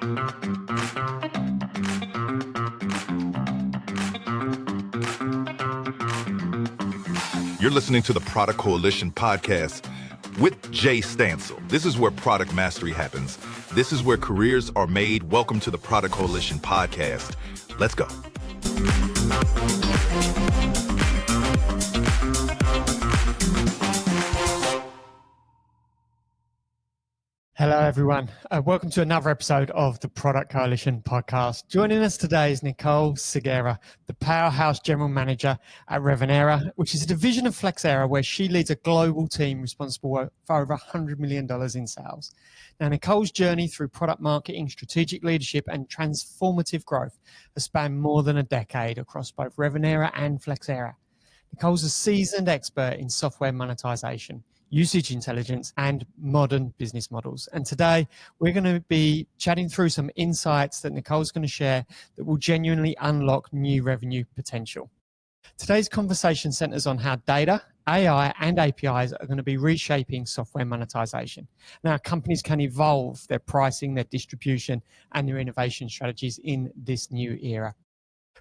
You're listening to the Product Coalition podcast with Jay Stansell. This is where product mastery happens. This is where careers are made. Welcome to the Product Coalition podcast. Let's go. Hello, everyone. Welcome to another episode of the Product Coalition podcast. Joining us today is Nicole Segerer, the powerhouse general manager at Revenera, which is a division of Flexera where she leads a global team responsible for over $100 million in sales. Now, Nicole's journey through product marketing, strategic leadership, and transformative growth has spanned more than a decade across both Revenera and Flexera. Nicole's a seasoned expert in software monetization, usage intelligence, and modern business models. And today we're going to be chatting through some insights that Nicole's going to share that will genuinely unlock new revenue potential. Today's conversation centers on how data, AI, and APIs are going to be reshaping software monetization. Now, companies can evolve their pricing, their distribution, and their innovation strategies in this new era.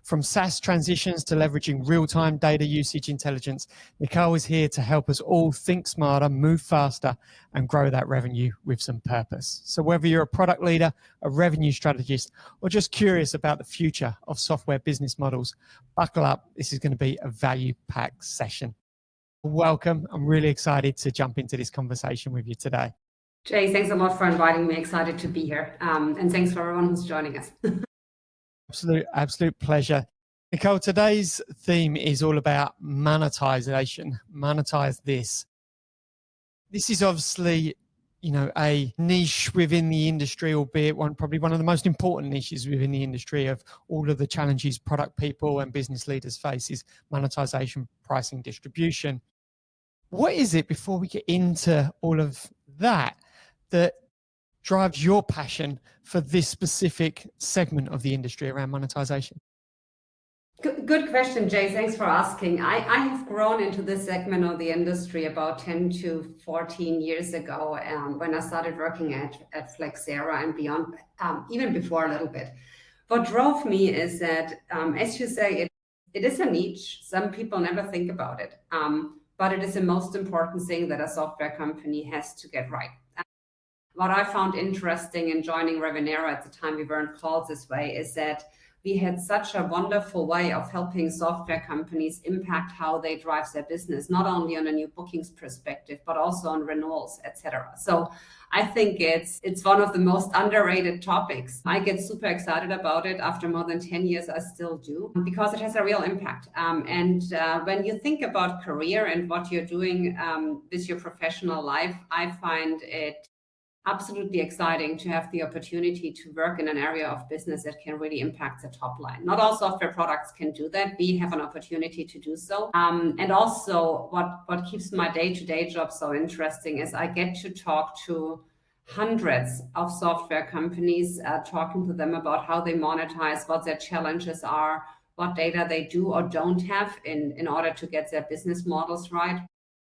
From SaaS transitions to leveraging real-time data usage intelligence, Nicole is here to help us all think smarter, move faster, and grow that revenue with some purpose. So whether you're a product leader, a revenue strategist, or just curious about the future of software business models, buckle up. This is going to be a value-packed session. Welcome. I'm really excited to jump into this conversation with you today. Jay, thanks a lot for inviting me. Excited to be here. And thanks for everyone who's joining us. Absolute pleasure. Nicole, today's theme is all about monetization. Monetize this. This is obviously, a niche within the industry, albeit probably one of the most important niches within the industry of all of the challenges product people and business leaders face is monetization, pricing, distribution. What is it, before we get into all of that drives your passion for this specific segment of the industry around monetization? Good question, Jay. Thanks for asking. I have grown into this segment of the industry about 10 to 14 years ago when I started working at Flexera and beyond, even before a little bit. What drove me is that, as you say, it is a niche. Some people never think about it, but it is the most important thing that a software company has to get right. What I found interesting in joining Revenera at the time we weren't called this way is that we had such a wonderful way of helping software companies impact how they drive their business, not only on a new bookings perspective, but also on renewals, etc. So I think it's one of the most underrated topics. I get super excited about it. After more than 10 years, I still do, because it has a real impact. And when you think about career and what you're doing with your professional life, I find it absolutely exciting to have the opportunity to work in an area of business that can really impact the top line. Not all software products can do that. We have an opportunity to do so. And also what keeps my day-to-day job so interesting is I get to talk to hundreds of software companies, talking to them about how they monetize, what their challenges are, what data they do or don't have in order to get their business models right.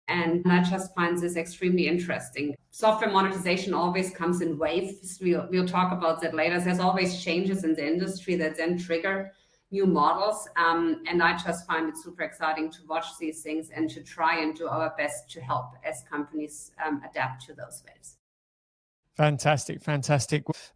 And I just find this extremely interesting. Software monetization always comes in waves. We'll talk about that later. There's always changes in the industry that then trigger new models. And I just find it super exciting to watch these things and to try and do our best to help as companies adapt to those waves. Fantastic.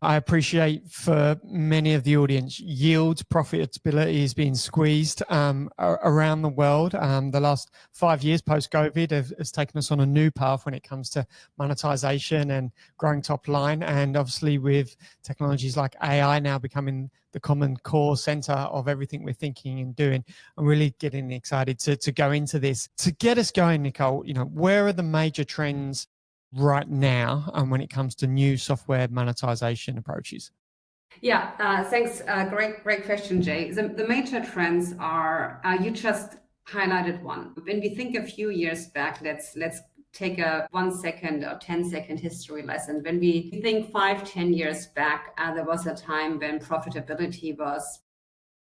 I appreciate for many of the audience, yield profitability is being squeezed around the world. The last 5 years post-COVID has taken us on a new path when it comes to monetization and growing top line. And obviously with technologies like AI now becoming the common core center of everything we're thinking and doing, I'm really getting excited to go into this. To get us going, Nicole, where are the major trends right now when it comes to new software monetization approaches? Yeah, thanks. Great question, Jay. The major trends are, you just highlighted one. When we think a few years back, let's take a 1 second or 10-second history lesson. When we think 5-10 years back, there was a time when profitability was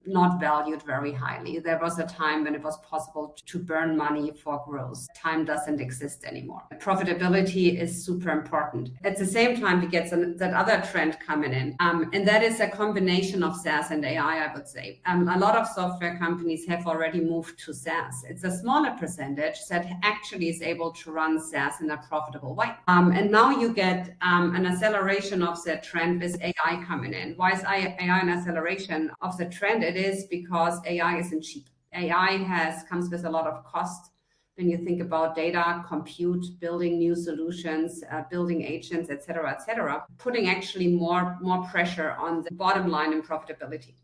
not valued very highly. There was a time when it was possible to burn money for growth. Time doesn't exist anymore. Profitability is super important. At the same time, we get that other trend coming in, and that is a combination of SaaS and AI, I would say. A lot of software companies have already moved to SaaS. It's a smaller percentage that actually is able to run SaaS in a profitable way. And now you get an acceleration of that trend with AI coming in. Why is AI an acceleration of the trend? It is because AI isn't cheap. AI comes with a lot of cost. When you think about data, compute, building new solutions, building agents, et cetera, putting actually more pressure on the bottom line and profitability.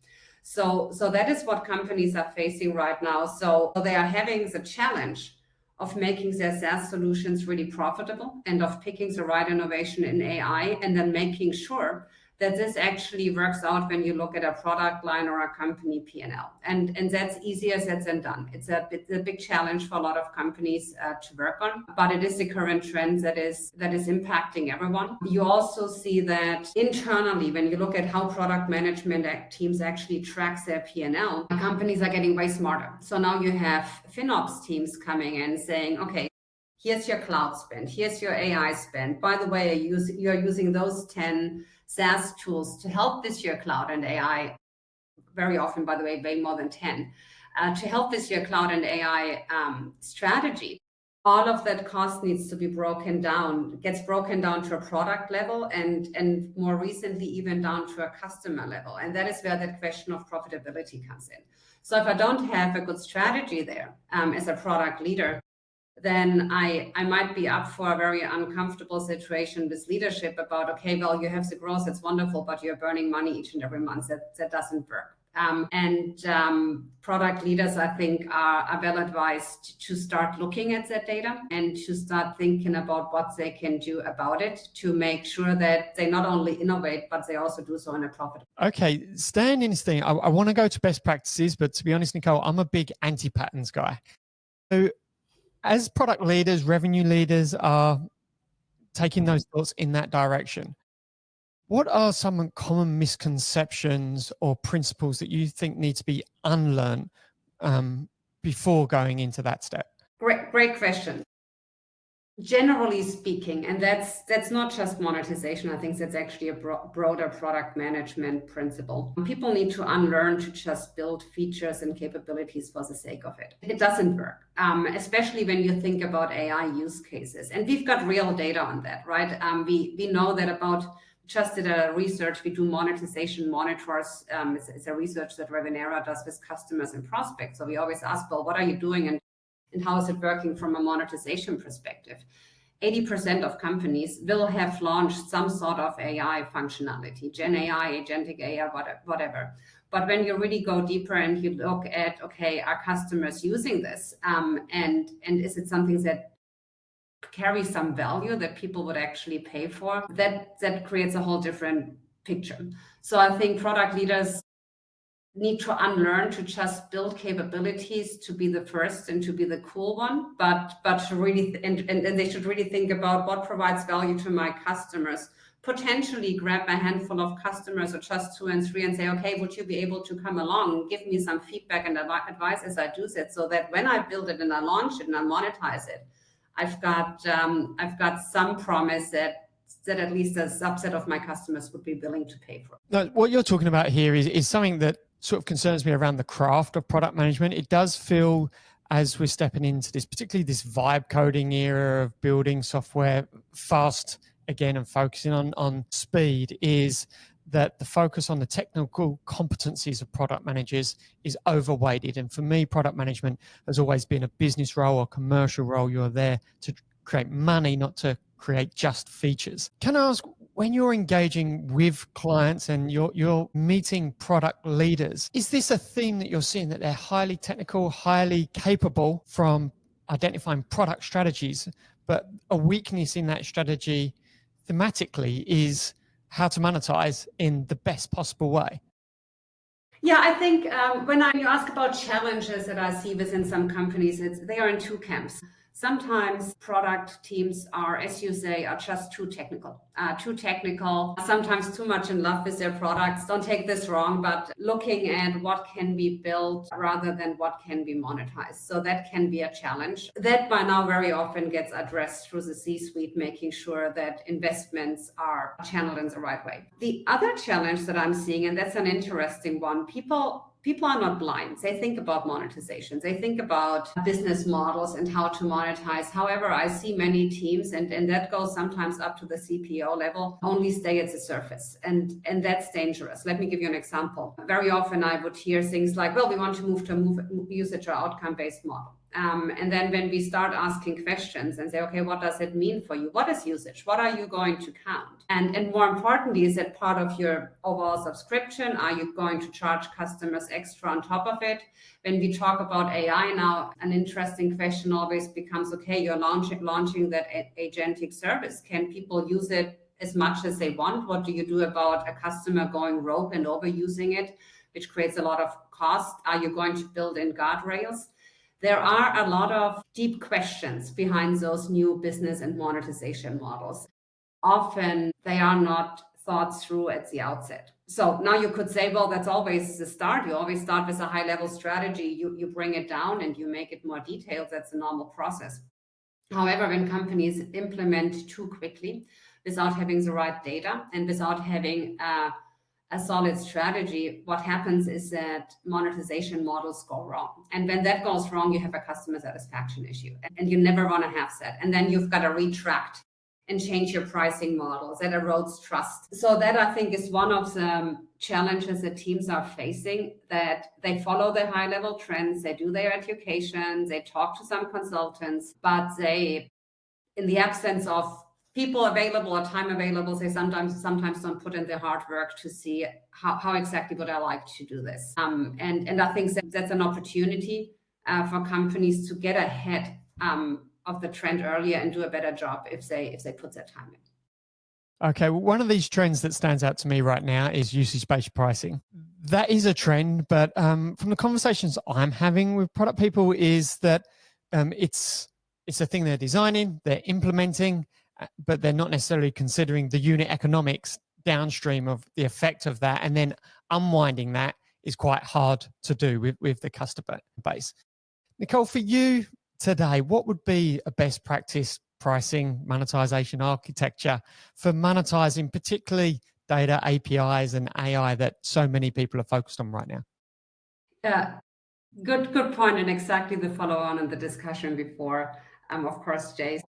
So that is what companies are facing right now. So they are having the challenge of making their SaaS solutions really profitable and of picking the right innovation in AI and then making sure that this actually works out when you look at a product line or a company P&L. And that's easier said than done. It's a big challenge for a lot of companies to work on, but it is the current trend that is impacting everyone. You also see that internally, when you look at how product management teams actually tracks their P&L, companies are getting way smarter. So now you have FinOps teams coming in saying, okay, here's your cloud spend, here's your AI spend. By the way, you're using those 10 SaaS tools to help with your cloud and AI, very often, by the way, way more than 10, to help with your cloud and AI strategy. All of that cost needs to be broken down, gets broken down to a product level and more recently even down to a customer level. And that is where that question of profitability comes in. So if I don't have a good strategy there as a product leader, then I might be up for a very uncomfortable situation with leadership about, okay, well, you have the growth, it's wonderful, but you're burning money each and every month. That doesn't work. Product leaders, I think, are well advised to start looking at that data and to start thinking about what they can do about it to make sure that they not only innovate, but they also do so in a profitable. Okay, staying in this thing, I want to go to best practices, but to be honest, Nicole, I'm a big anti-patterns guy. So as product leaders, revenue leaders are taking those thoughts in that direction, what are some common misconceptions or principles that you think need to be unlearned before going into that step? Great question. Generally speaking, and that's not just monetization, I think that's actually a broader product management principle. People need to unlearn to just build features and capabilities for the sake of it. It doesn't work, especially when you think about AI use cases. And we've got real data on that, right? We know that just did a research, we do monetization monitors. It's a research that Revenera does with customers and prospects. So we always ask, well, what are you doing and how is it working from a monetization perspective? 80% of companies will have launched some sort of AI functionality, Gen AI, agentic AI, whatever. But when you really go deeper and you look at, okay, are customers using this? And is it something that carries some value that people would actually pay for? That creates a whole different picture. So I think product leaders need to unlearn to just build capabilities to be the first and to be the cool one, but to really and they should really think about what provides value to my customers. Potentially grab a handful of customers or just 2 and 3 and say, okay, would you be able to come along and give me some feedback and advice as I do that, so that when I build it and I launch it and I monetize it, I've got some promise that at least a subset of my customers would be willing to pay for. Now, what you're talking about here is something that sort of concerns me around the craft of product management. It does feel, as we're stepping into this, particularly this vibe coding era of building software fast again and focusing on speed, is that the focus on the technical competencies of product managers is overweighted. And for me, product management has always been a business role or commercial role. You're there to create money, not to create just features. Can I ask, when you're engaging with clients and you're meeting product leaders, is this a theme that you're seeing, that they're highly technical, highly capable from identifying product strategies, but a weakness in that strategy thematically is how to monetize in the best possible way? Yeah, I think when you ask about challenges that I see within some companies, they are in two camps. Sometimes product teams are, as you say, are just too technical, sometimes too much in love with their products. Don't take this wrong, but looking at what can be built rather than what can be monetized. So that can be a challenge. That by now very often gets addressed through the C-suite, making sure that investments are channeled in the right way. The other challenge that I'm seeing, and that's an interesting one, people are not blind. They think about monetization. They think about business models and how to monetize. However, I see many teams, and that goes sometimes up to the CPO level, only stay at the surface. And that's dangerous. Let me give you an example. Very often I would hear things like, well, we want to move to a usage or outcome-based model. And then when we start asking questions and say, okay, what does it mean for you? What is usage? What are you going to count? And more importantly, is it part of your overall subscription? Are you going to charge customers extra on top of it? When we talk about AI now, an interesting question always becomes, okay, you're launching that agentic service. Can people use it as much as they want? What do you do about a customer going rogue and overusing it, which creates a lot of cost? Are you going to build in guardrails? There are a lot of deep questions behind those new business and monetization models. Often they are not thought through at the outset. So now you could say, well, that's always the start. You always start with a high-level strategy. You bring it down and you make it more detailed. That's a normal process. However, when companies implement too quickly without having the right data and without having a solid strategy, what happens is that monetization models go wrong. And when that goes wrong, you have a customer satisfaction issue. And you never want to have that. And then you've got to retract and change your pricing models. That erodes trust. So that, I think, is one of the challenges that teams are facing, that they follow the high-level trends, they do their education, they talk to some consultants, but they, in the absence of people available or time available, they sometimes don't put in the hard work to see how exactly would I like to do this. And I think that's an opportunity for companies to get ahead of the trend earlier and do a better job if they put that time in. Okay, well, one of these trends that stands out to me right now is usage-based pricing. That is a trend, but from the conversations I'm having with product people is that it's a thing they're designing, they're implementing, but they're not necessarily considering the unit economics downstream of the effect of that. And then unwinding that is quite hard to do with the customer base. Nicole, for you today, what would be a best practice pricing, monetization architecture for monetizing particularly data, APIs, and AI that so many people are focused on right now? Yeah, good point, and exactly the follow-on in the discussion before, of course, Jay.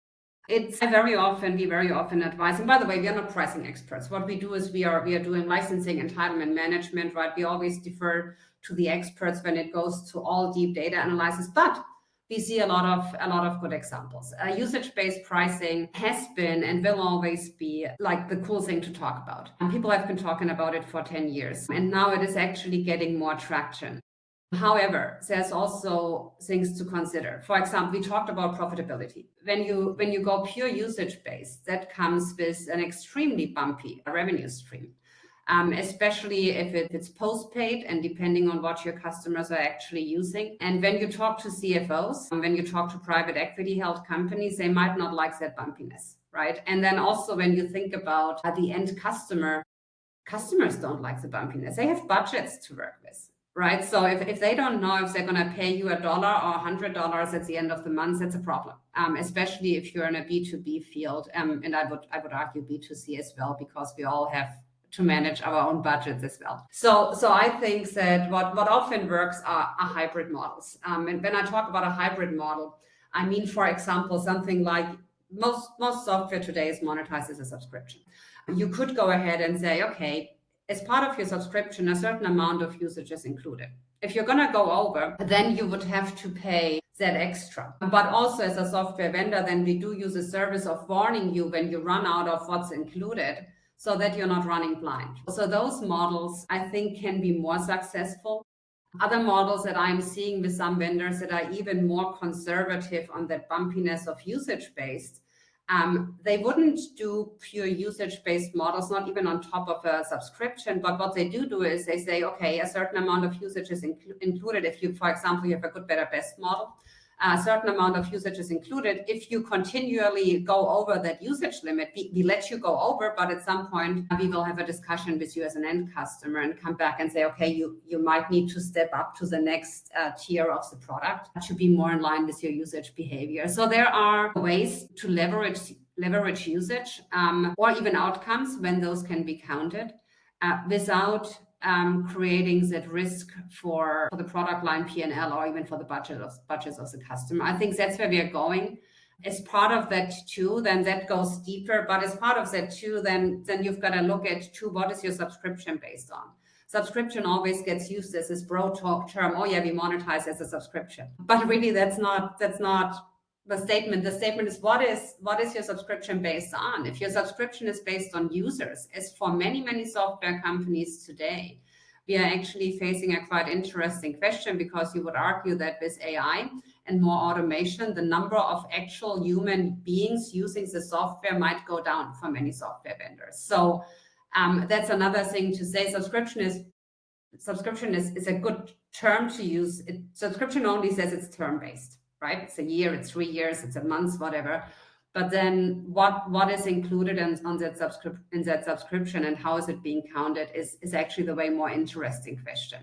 We very often advise, and by the way, we are not pricing experts. What we do is we are doing licensing, entitlement management, right? We always defer to the experts when it goes to all deep data analysis, but we see a lot of good examples. Usage-based pricing has been and will always be like the cool thing to talk about. And people have been talking about it for 10 years, and now it is actually getting more traction. However, there's also things to consider. For example, we talked about profitability. When you go pure usage-based, that comes with an extremely bumpy revenue stream. Especially if it's postpaid and depending on what your customers are actually using. And when you talk to CFOs, when you talk to private equity held companies, they might not like that bumpiness, right? And then also when you think about the end customer, customers don't like the bumpiness. They have budgets to work with, right? So if they don't know if they're going to pay you $1 or $100 at the end of the month, that's a problem, especially if you're in a B2B field. And I would argue B2C as well, because we all have to manage our own budgets as well. So I think that what often works are hybrid models. And when I talk about a hybrid model, I mean, for example, something like most software today is monetized as a subscription. You could go ahead and say, okay, as part of your subscription, a certain amount of usage is included. If you're going to go over, then you would have to pay that extra. But also as a software vendor, then we do use a service of warning you when you run out of what's included, so that you're not running blind. So those models, I think, can be more successful. Other models that I'm seeing with some vendors that are even more conservative on that bumpiness of usage-based, they wouldn't do pure usage-based models, not even on top of a subscription. But what they do is they say, okay, a certain amount of usage is included. If you, for example, you have a good, better, best model, a certain amount of usage is included. If you continually go over that usage limit, we let you go over, but at some point we will have a discussion with you as an end customer and come back and say, okay, you might need to step up to the next tier of the product to be more in line with your usage behavior. So there are ways to leverage usage or even outcomes when those can be counted without creating that risk for the product line P&L or even for the budgets of the customer. I think that's where we are going. As part of that too, then that goes deeper. But as part of that too, then you've got to look at too, what is your subscription based on? Subscription always gets used as this broad talk term. Oh yeah, we monetize as a subscription. But really, that's not the statement. The statement is what is your subscription based on? If your subscription is based on users, as for many software companies today, we are actually facing a quite interesting question, because you would argue that with AI and more automation, the number of actual human beings using the software might go down for many software vendors. So that's another thing to say. Subscription is a good term to use. Subscription only says it's term-based. Right? It's a year, it's 3 years, it's a month, whatever. But then what is included in that subscription and how is it being counted is actually the way more interesting question.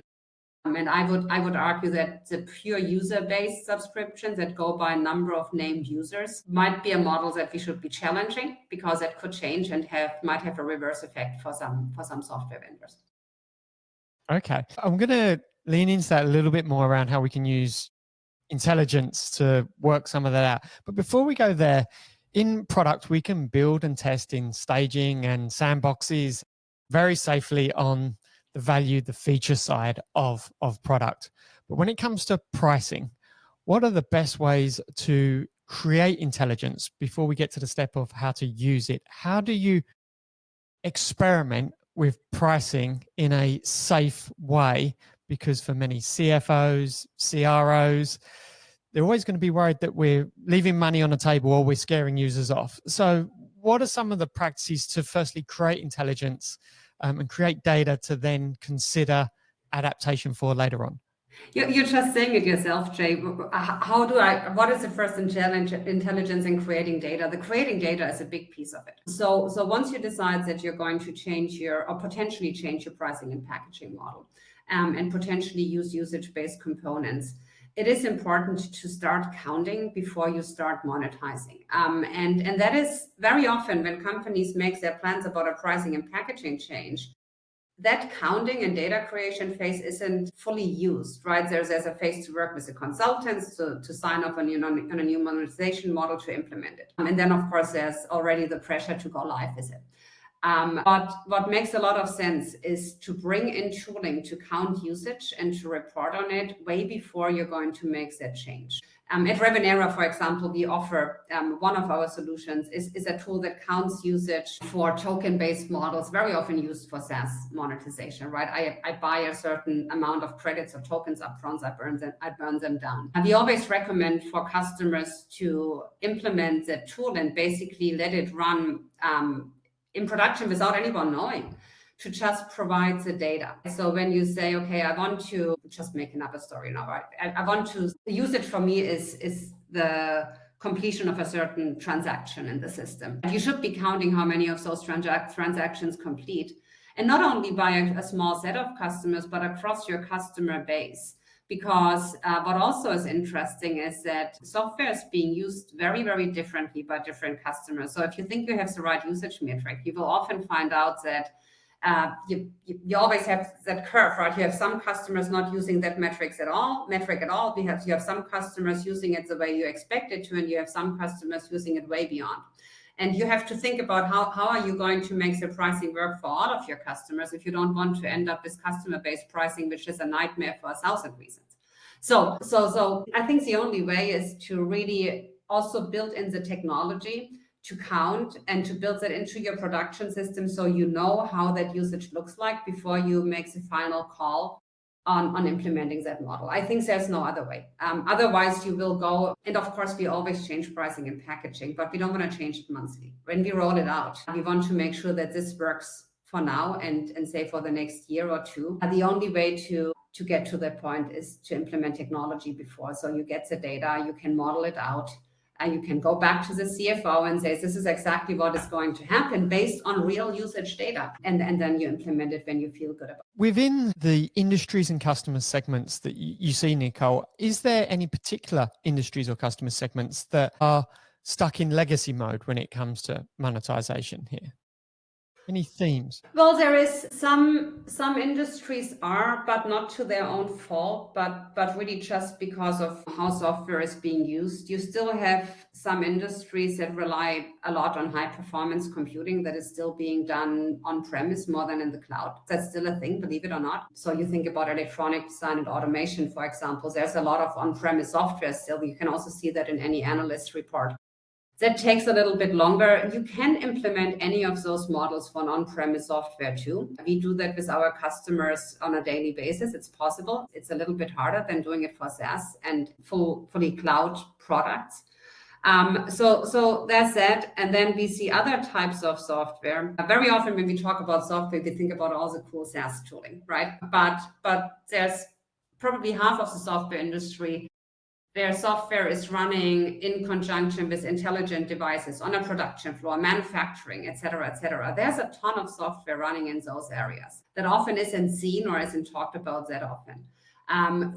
And I would argue that the pure user-based subscriptions that go by number of named users might be a model that we should be challenging, because it could change and might have a reverse effect for some software vendors. Okay, I'm going to lean into that a little bit more around how we can use intelligence to work some of that out. But before we go there, in product, we can build and test in staging and sandboxes very safely on the feature side of product. But when it comes to pricing, what are the best ways to create intelligence before we get to the step of how to use it? How do you experiment with pricing in a safe way? Because for many CFOs, CROs, they're always going to be worried that we're leaving money on the table or we're scaring users off. So what are some of the practices to firstly create intelligence and create data to then consider adaptation for later on? You're just saying it yourself, Jay. What is the first intelligence in creating data? The creating data is a big piece of it. So once you decide that you're going to potentially change your pricing and packaging model, and potentially use usage-based components, it is important to start counting before you start monetizing. And that is very often when companies make their plans about a pricing and packaging change, that counting and data creation phase isn't fully used, right? There's a phase to work with the consultants to sign off on a new monetization model to implement it. And then, of course, there's already the pressure to go live with it. But what makes a lot of sense is to bring in tooling to count usage and to report on it way before you're going to make that change. At Revenera, for example, we offer one of our solutions is a tool that counts usage for token-based models, very often used for SaaS monetization, right? I buy a certain amount of credits or tokens upfront, I burn them down. And we always recommend for customers to implement the tool and basically let it run in production without anyone knowing, to just provide the data. So when you say, okay, I want to just make another story now, right? I want to, the usage for me is the completion of a certain transaction in the system. You should be counting how many of those transactions complete. And not only by a small set of customers, but across your customer base. Because what also is interesting is that software is being used very, very differently by different customers. So if you think you have the right usage metric, you will often find out that you always have that curve, right? You have some customers not using that metric at all. You have some customers using it the way you expect it to, and you have some customers using it way beyond. And you have to think about how are you going to make the pricing work for all of your customers if you don't want to end up with customer-based pricing, which is a nightmare for 1,000 reasons. So I think the only way is to really also build in the technology to count and to build that into your production system so you know how that usage looks like before you make the final call on implementing that model. I think there's no other way. Otherwise, you will go, and of course, we always change pricing and packaging, but we don't want to change it monthly. When we roll it out, we want to make sure that this works for now and say for the next year or two. The only way to get to that point is to implement technology before. So you get the data, you can model it out, and you can go back to the CFO and say, this is exactly what is going to happen based on real usage data. And then you implement it when you feel good about it. Within the industries and customer segments that you see, Nicole, is there any particular industries or customer segments that are stuck in legacy mode when it comes to monetization here? Any themes? Well, there is some industries are, but not to their own fault, but really just because of how software is being used. You still have some industries that rely a lot on high performance computing that is still being done on premise more than in the cloud. That's still a thing, believe it or not. So you think about electronic design and automation, for example, there's a lot of on-premise software still. You can also see that in any analyst report. That takes a little bit longer. You can implement any of those models for an on-premise software too. We do that with our customers on a daily basis. It's possible. It's a little bit harder than doing it for SaaS and fully cloud products. So that's that. And then we see other types of software. Very often when we talk about software, we think about all the cool SaaS tooling, right? But there's probably half of the software industry where software is running in conjunction with intelligent devices on a production floor, manufacturing, et cetera, et cetera. There's a ton of software running in those areas that often isn't seen or isn't talked about that often.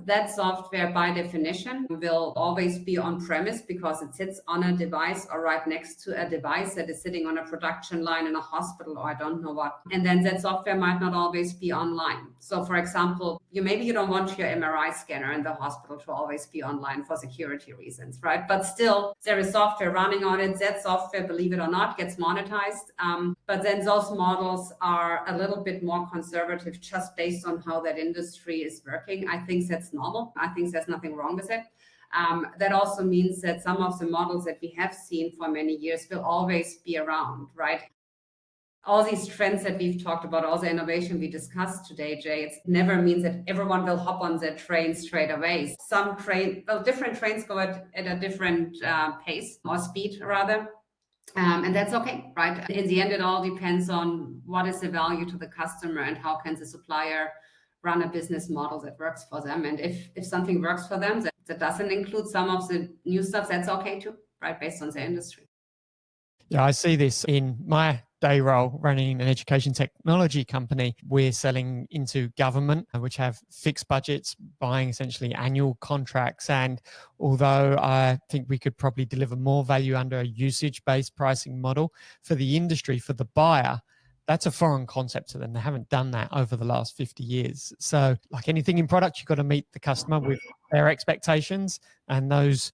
That software, by definition, will always be on-premise because it sits on a device or right next to a device that is sitting on a production line in a hospital or I don't know what. And then that software might not always be online. So, for example, maybe you don't want your MRI scanner in the hospital to always be online for security reasons, right? But still, there is software running on it. That software, believe it or not, gets monetized. But then those models are a little bit more conservative just based on how that industry is working. I think that's normal. I think there's nothing wrong with it. That also means that some of the models that we have seen for many years will always be around, right? All these trends that we've talked about, all the innovation we discussed today, Jay, it never means that everyone will hop on that train straight away. Different trains go at a different pace or speed rather. And that's okay, right? In the end, it all depends on what is the value to the customer and how can the supplier run a business model that works for them. And if something works for them that doesn't include some of the new stuff, that's okay too, right? Based on the industry. Yeah, I see this in my day role running an education technology company. We're selling into government, which have fixed budgets, buying essentially annual contracts. And although I think we could probably deliver more value under a usage-based pricing model for the industry, for the buyer, that's a foreign concept to them. They haven't done that over the last 50 years. So like anything in product, you've got to meet the customer with their expectations, and those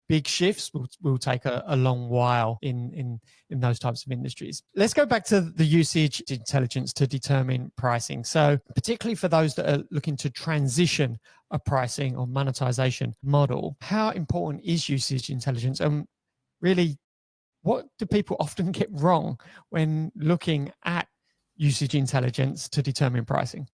big shifts will take a long while in those types of industries. Let's go back to the usage intelligence to determine pricing. So particularly for those that are looking to transition a pricing or monetization model, how important is usage intelligence? And really, what do people often get wrong when looking at usage intelligence to determine pricing?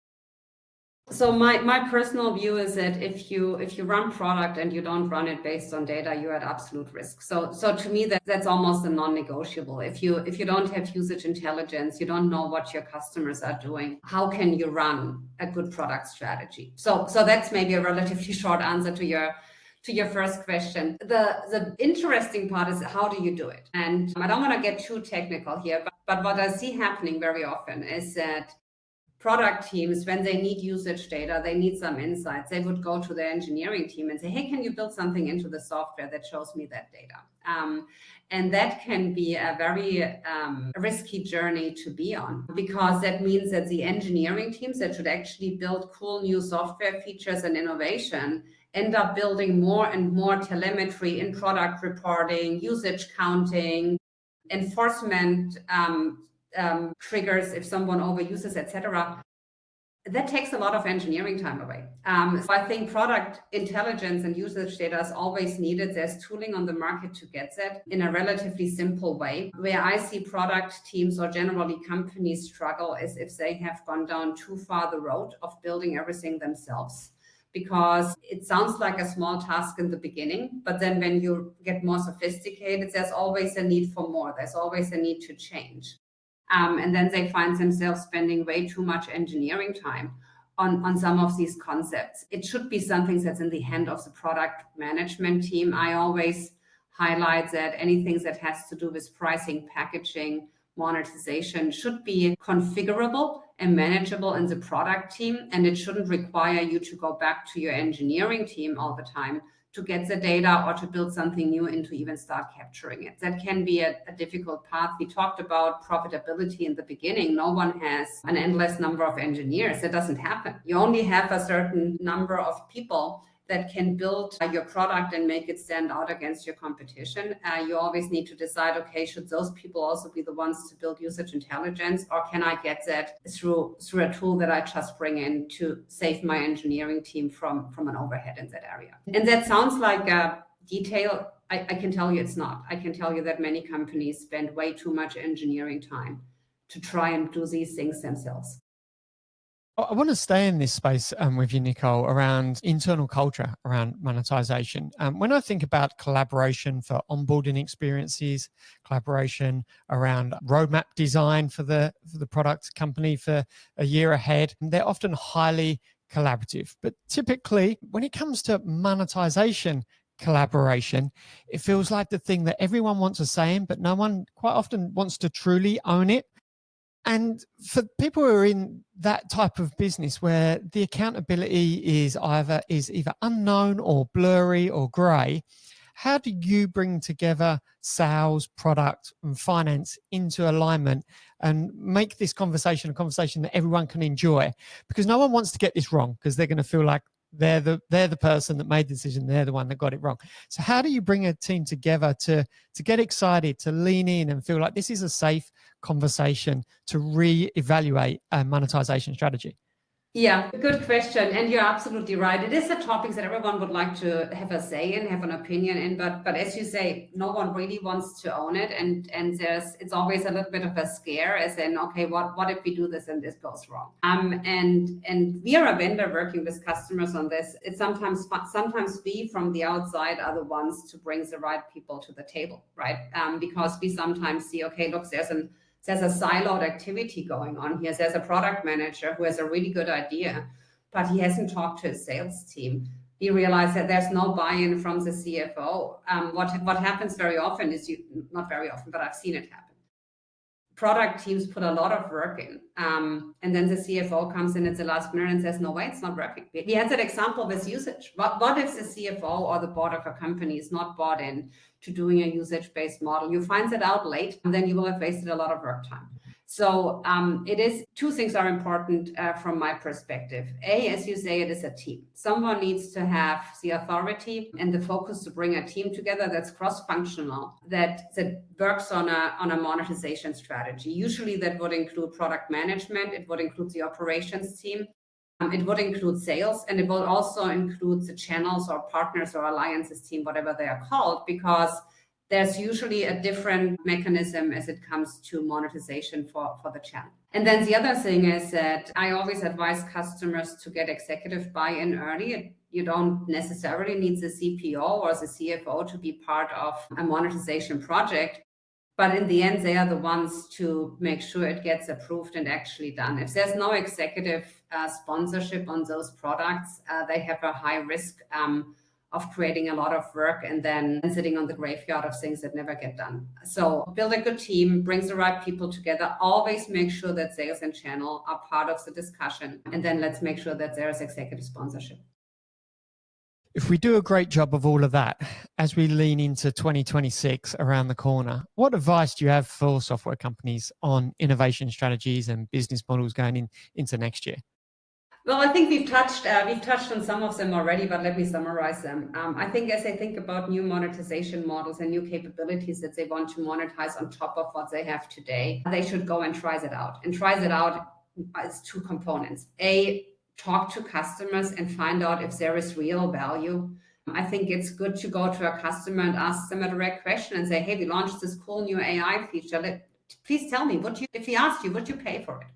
So my personal view is that if you run product and you don't run it based on data, you're at absolute risk. So to me, that's almost a non-negotiable. If you don't have usage intelligence, you don't know what your customers are doing, how can you run a good product strategy? So that's maybe a relatively short answer to your first question. The interesting part is how do you do it? And I don't want to get too technical here, but what I see happening very often is that product teams, when they need usage data, they need some insights, they would go to their engineering team and say, hey, can you build something into the software that shows me that data? And that can be a very risky journey to be on, because that means that the engineering teams that should actually build cool new software features and innovation end up building more and more telemetry in product reporting, usage counting, enforcement triggers if someone overuses, etc. That takes a lot of engineering time away. So I think product intelligence and usage data is always needed. There's tooling on the market to get that in a relatively simple way. Where I see product teams or generally companies struggle is if they have gone down too far the road of building everything themselves, because it sounds like a small task in the beginning, but then when you get more sophisticated, there's always a need for more. There's always a need to change. And then they find themselves spending way too much engineering time on some of these concepts. It should be something that's in the hand of the product management team. I always highlight that anything that has to do with pricing, packaging, monetization should be configurable and manageable in the product team, and it shouldn't require you to go back to your engineering team all the time to get the data or to build something new and to even start capturing it. That can be a difficult path. We talked about profitability in the beginning. No one has an endless number of engineers. That doesn't happen. You only have a certain number of people that can build your product and make it stand out against your competition. You always need to decide, okay, should those people also be the ones to build usage intelligence, or can I get that through a tool that I just bring in to save my engineering team from an overhead in that area? And that sounds like a detail. I can tell you it's not. I can tell you that many companies spend way too much engineering time to try and do these things themselves. I want to stay in this space with you, Nicole, around internal culture, around monetization. When I think about collaboration for onboarding experiences, collaboration around roadmap design for the product company for a year ahead, they're often highly collaborative. But typically, when it comes to monetization collaboration, it feels like the thing that everyone wants a say in, but no one quite often wants to truly own it. And for people who are in that type of business where the accountability is either unknown or blurry or grey, how do you bring together sales, product, and finance into alignment and make this conversation a conversation that everyone can enjoy? Because no one wants to get this wrong, because they're going to feel like they're the person that made the decision, they're the one that got it wrong. So how do you bring a team together to get excited, to lean in and feel like this is a safe conversation to re-evaluate a monetization strategy? Yeah, good question. And you're absolutely right. It is a topic that everyone would like to have a say in, have an opinion in, but as you say, no one really wants to own it. And it's always a little bit of a scare, as in, okay, what if we do this and this goes wrong? And we are a vendor working with customers on this. It's sometimes we from the outside are the ones to bring the right people to the table, right? Because we sometimes see, okay, look, there's a siloed activity going on here. There's a product manager who has a really good idea, but he hasn't talked to his sales team. We realize that there's no buy-in from the CFO. What happens very often is not very often, but I've seen it happen. Product teams put a lot of work in, and then the CFO comes in at the last minute and says, no way, it's not working. We had that example with usage. What if the CFO or the board of a company is not bought in to doing a usage-based model? You find that out late, and then you will have wasted a lot of work time. So two things are important from my perspective. A, as you say, it is a team. Someone needs to have the authority and the focus to bring a team together that's cross-functional, that works on a monetization strategy. Usually that would include product management, it would include the operations team, it would include sales, and it will also include the channels or partners or alliances team, whatever they are called, because there's usually a different mechanism as it comes to monetization for the channel. And then the other thing is that I always advise customers to get executive buy-in early. You don't necessarily need the CPO or the CFO to be part of a monetization project, but in the end, they are the ones to make sure it gets approved and actually done. If there's no executive sponsorship on those products, they have a high risk of creating a lot of work and then sitting on the graveyard of things that never get done. So build a good team, brings the right people together, always make sure that sales and channel are part of the discussion, and then let's make sure that there is executive sponsorship. If we do a great job of all of that, as we lean into 2026 around the corner, what advice do you have for software companies on innovation strategies and business models going into next year? Well, I think we've touched on some of them already, but let me summarize them. I think as they think about new monetization models and new capabilities that they want to monetize on top of what they have today, they should go and try that out. And try that out as two components. A, talk to customers and find out if there is real value. I think it's good to go to a customer and ask them a direct question and say, hey, we launched this cool new AI feature. Please tell me, if he asked you, would you pay for it?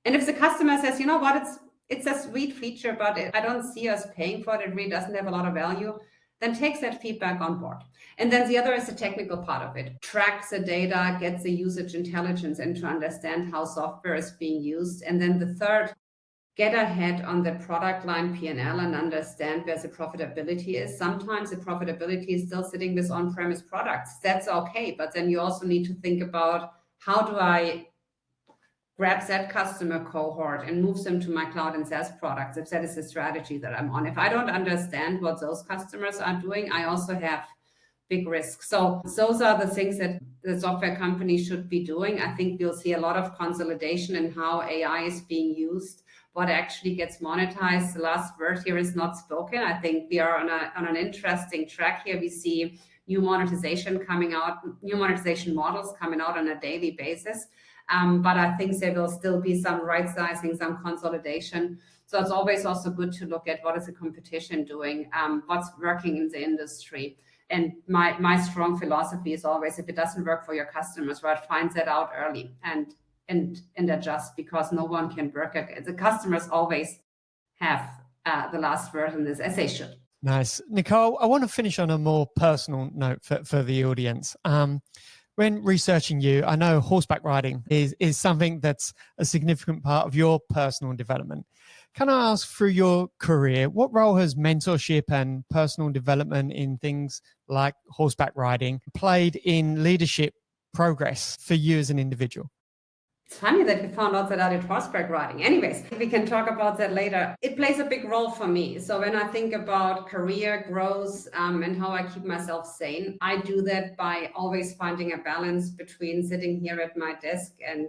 And if the customer says, you know what, it's a sweet feature, but I don't see us paying for it. It really doesn't have a lot of value. then takes that feedback on board. And then the other is the technical part of it. Tracks the data, gets the usage intelligence, and to understand how software is being used. And then the third, get ahead on the product line P&L and understand where the profitability is. Sometimes the profitability is still sitting with on-premise products. That's okay. But then you also need to think about, how do I grab that customer cohort and move them to my cloud and SaaS products, if that is the strategy that I'm on. If I don't understand what those customers are doing, I also have big risks. So those are the things that the software company should be doing. I think we'll see a lot of consolidation in how AI is being used. What actually gets monetized, the last word here is not spoken. I think we are on an interesting track here. We see new monetization coming out, new monetization models coming out on a daily basis. But I think there will still be some right sizing, some consolidation. So it's always also good to look at what is the competition doing, what's working in the industry. And my strong philosophy is always, if it doesn't work for your customers, right, find that out early and adjust, because no one can work it. The customers always have the last word in this, as they should. Nice. Nicole, I want to finish on a more personal note for the audience. When researching you, I know horseback riding is something that's a significant part of your personal development. Can I ask, through your career, what role has mentorship and personal development in things like horseback riding played in leadership progress for you as an individual? It's funny that you found out that I did horseback riding. Anyways, we can talk about that later. It plays a big role for me. So when I think about career growth and how I keep myself sane, I do that by always finding a balance between sitting here at my desk and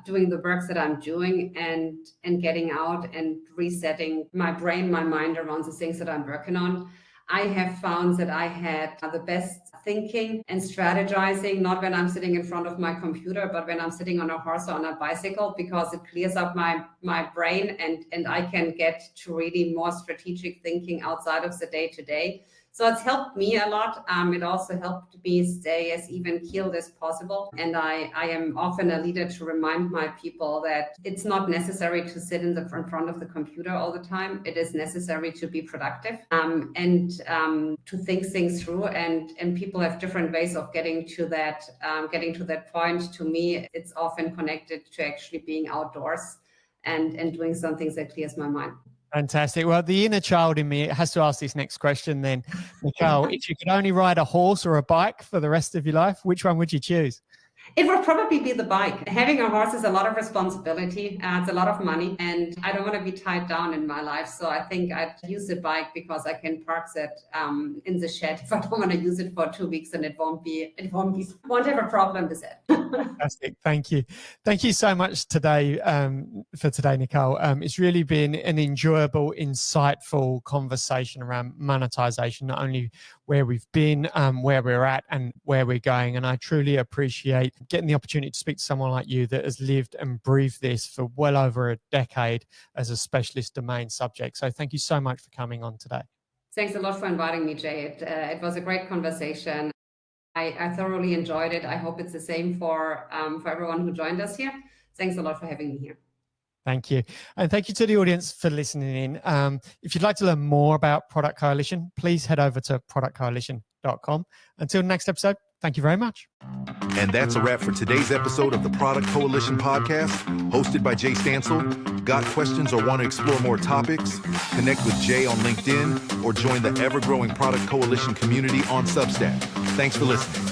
doing the work that I'm doing and getting out and resetting my brain, my mind around the things that I'm working on. I have found that I had the best thinking and strategizing, not when I'm sitting in front of my computer, but when I'm sitting on a horse or on a bicycle, because it clears up my brain and I can get to really more strategic thinking outside of the day-to-day. So it's helped me a lot. It also helped me stay as even keeled as possible. And I am often a leader to remind my people that it's not necessary to sit in front of the computer all the time. It is necessary to be productive and to think things through. And people have different ways of getting to that point. To me, it's often connected to actually being outdoors and doing some things that clears my mind. Fantastic. Well, the inner child in me has to ask this next question then. Nicole, if you could only ride a horse or a bike for the rest of your life, which one would you choose? It would probably be the bike. Having a horse is a lot of responsibility. It's a lot of money, and I don't want to be tied down in my life. So I think I'd use the bike because I can park that in the shed if I don't want to use it for 2 weeks, and won't have a problem with it. Fantastic. Thank you. Thank you so much today for today, Nicole. It's really been an enjoyable, insightful conversation around monetization, not only where we've been, where we're at and where we're going. And I truly appreciate getting the opportunity to speak to someone like you that has lived and breathed this for well over a decade as a specialist domain subject. So thank you so much for coming on today. Thanks a lot for inviting me, Jay. It was a great conversation. I thoroughly enjoyed it. I hope it's the same for everyone who joined us here. Thanks a lot for having me here. Thank you. And thank you to the audience for listening in. If you'd like to learn more about Product Coalition, please head over to productcoalition.com. Until next episode, thank you very much. And that's a wrap for today's episode of the Product Coalition podcast, hosted by Jay Stansell. Got questions or want to explore more topics? Connect with Jay on LinkedIn or join the ever-growing Product Coalition community on Substack. Thanks for listening.